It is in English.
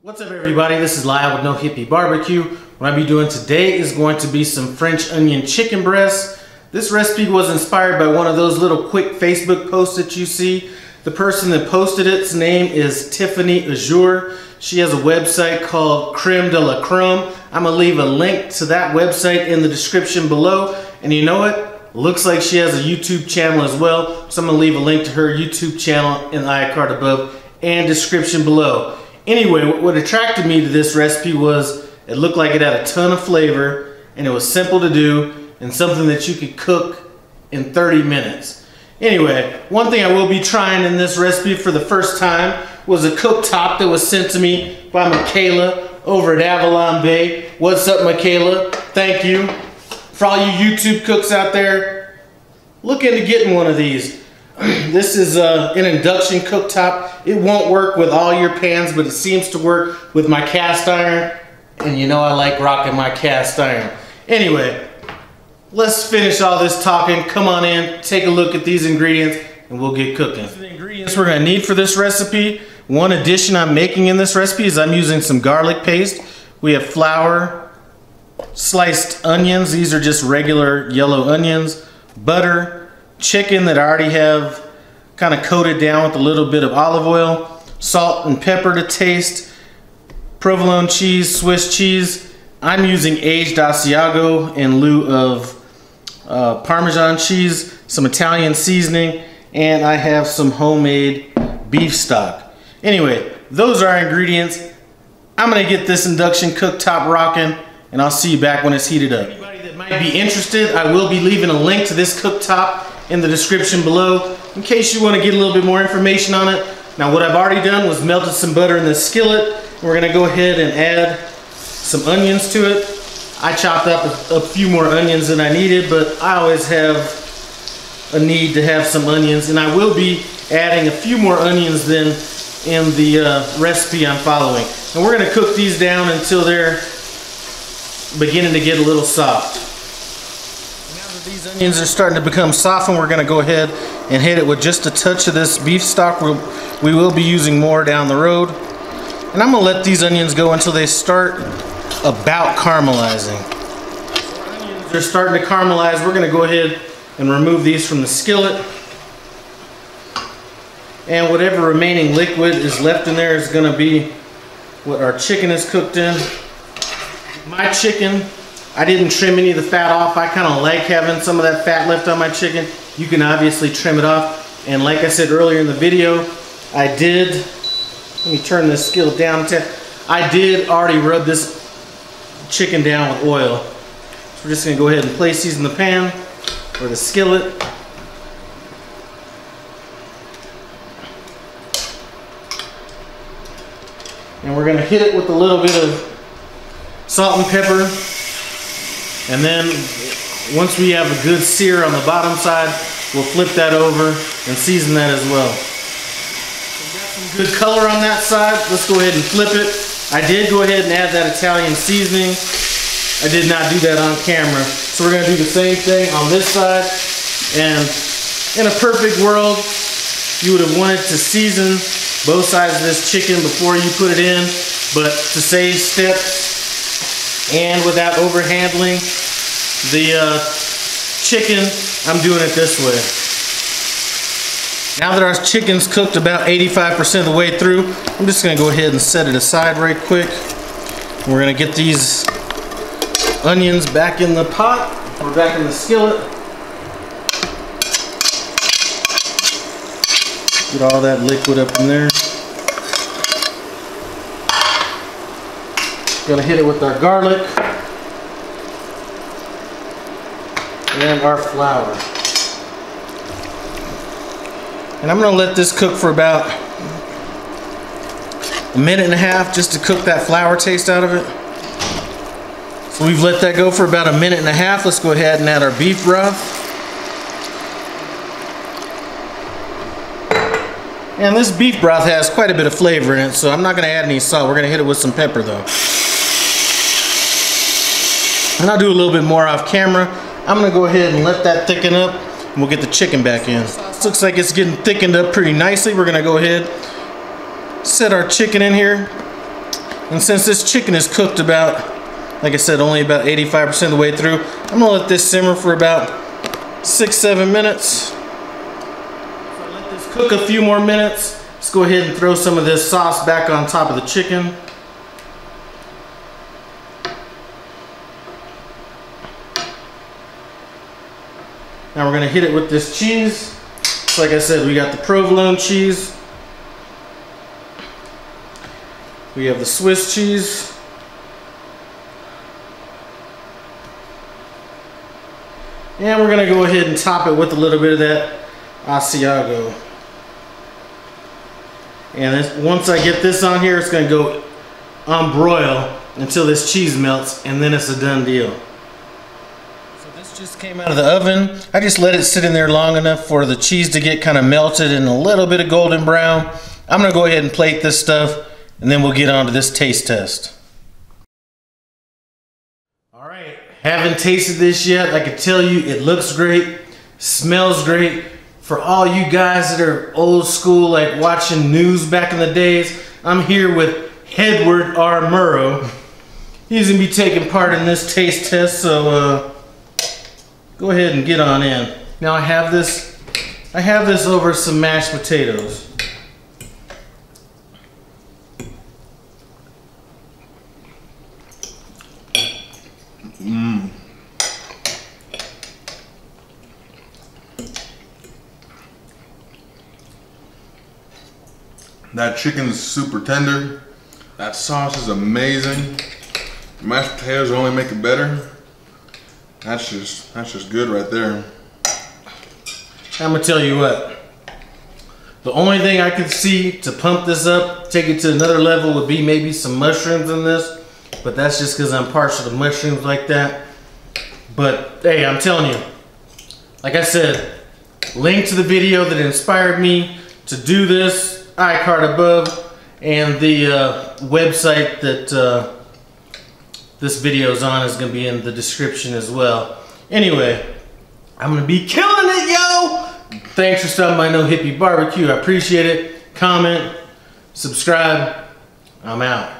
What's up everybody, this is Lyle with No Hippie Barbecue. What I'll be doing today is going to be some French onion chicken breast. This recipe was inspired by one of those little quick Facebook posts that you see. The person that posted its name is Tiffany Azure. She has a website called Creme de la Creme. I'm gonna leave a link to that website in the description below. And you know what? Looks like she has a YouTube channel as well. So I'm gonna leave a link to her YouTube channel in the iCard above and description below. Anyway, what attracted me to this recipe was it looked like it had a ton of flavor and it was simple to do and something that you could cook in 30 minutes. Anyway, one thing I will be trying in this recipe for the first time was a cooktop that was sent to me by Michaela over at Avalon Bay. What's up, Michaela? Thank you. For all you YouTube cooks out there, look into getting one of these. This is an induction cooktop. It won't work with all your pans, but it seems to work with my cast iron. And you know I like rocking my cast iron. Anyway, let's finish all this talking. Come on in, take a look at these ingredients, and we'll get cooking. The ingredients we're gonna need for this recipe. One addition I'm making in this recipe is I'm using some garlic paste. We have flour, sliced onions. These are just regular yellow onions, butter, chicken that I already have kind of coated down with a little bit of olive oil, salt and pepper to taste, provolone cheese, Swiss cheese. I'm using aged Asiago in lieu of Parmesan cheese, some Italian seasoning, and I have some homemade beef stock. Anyway, those are our ingredients. I'm gonna get this induction cooktop rocking, and I'll see you back when it's heated up. Anybody that might be interested, I will be leaving a link to this cooktop in the description below in case you want to get a little bit more information on it. Now what I've already done was melted some butter in the skillet. We're going to go ahead and add some onions to it. I chopped up a few more onions than I needed, but I always have a need to have some onions, and I will be adding a few more onions than in the recipe I'm following. And we're going to cook these down until they're beginning to get a little soft. These onions are starting to become softened. We're going to go ahead and hit it with just a touch of this beef stock. We will be using more down the road. And I'm going to let these onions go until they start about caramelizing. So onions are starting to caramelize. We're going to go ahead and remove these from the skillet. And whatever remaining liquid is left in there is going to be what our chicken is cooked in. My chicken, I didn't trim any of the fat off. I kind of like having some of that fat left on my chicken. You can obviously trim it off. And like I said earlier in the video, I did, let me turn this skillet down. I did already rub this chicken down with oil. So we're just going to go ahead and place these in the pan or the skillet. And we're going to hit it with a little bit of salt and pepper. And then once we have a good sear on the bottom side, we'll flip that over and season that as well. So we got some good color on that side. Let's go ahead and flip it. I did go ahead and add that Italian seasoning. I did not do that on camera. So we're going to do the same thing on this side. And in a perfect world, you would have wanted to season both sides of this chicken before you put it in. But to save steps, and without overhandling the chicken, I'm doing it this way. Now that our chicken's cooked about 85% of the way through, I'm just going to go ahead and set it aside right quick. We're going to get these onions back in the pot, or back in the skillet. Get all that liquid up in there. Gonna hit it with our garlic and our flour. And I'm gonna let this cook for about a minute and a half just to cook that flour taste out of it. So we've let that go for about a minute and a half. Let's go ahead and add our beef broth. And this beef broth has quite a bit of flavor in it, so I'm not gonna add any salt. We're gonna hit it with some pepper though. And I'll do a little bit more off camera. I'm gonna go ahead and let that thicken up, and we'll get the chicken back in. This looks like it's getting thickened up pretty nicely. We're gonna go ahead, set our chicken in here. And since this chicken is cooked about, like I said, only about 85% of the way through, I'm gonna let this simmer for about 6-7 minutes. So I let this cook a few more minutes. Let's go ahead and throw some of this sauce back on top of the chicken. Now we're gonna hit it with this cheese. So like I said, we got the provolone cheese. We have the Swiss cheese. And we're gonna go ahead and top it with a little bit of that Asiago. And once I get this on here, it's gonna go on broil until this cheese melts, and then it's a done deal. So this just came out of the oven. I just let it sit in there long enough for the cheese to get kind of melted and a little bit of golden brown. I'm gonna go ahead and plate this stuff, and then we'll get on to this taste test. All right, haven't tasted this yet. I can tell you it looks great, smells great. For all you guys that are old school, like watching news back in the days, I'm here with Edward R. Murrow. He's gonna be taking part in this taste test, so go ahead and get on in. Now I have this over some mashed potatoes. That chicken is super tender. That sauce is amazing. The mashed potatoes only make it better. That's just good right there. I'm gonna tell you what. The only thing I could see to pump this up, take it to another level, would be maybe some mushrooms in this. But that's just because I'm partial to mushrooms like that. But hey, I'm telling you, like I said, link to the video that inspired me to do this, iCard above, and the website that this video is on is going to be in the description as well. Anyway, I'm going to be killing it, yo! Thanks for stopping by No Hippie Barbecue. I appreciate it. Comment, subscribe. I'm out.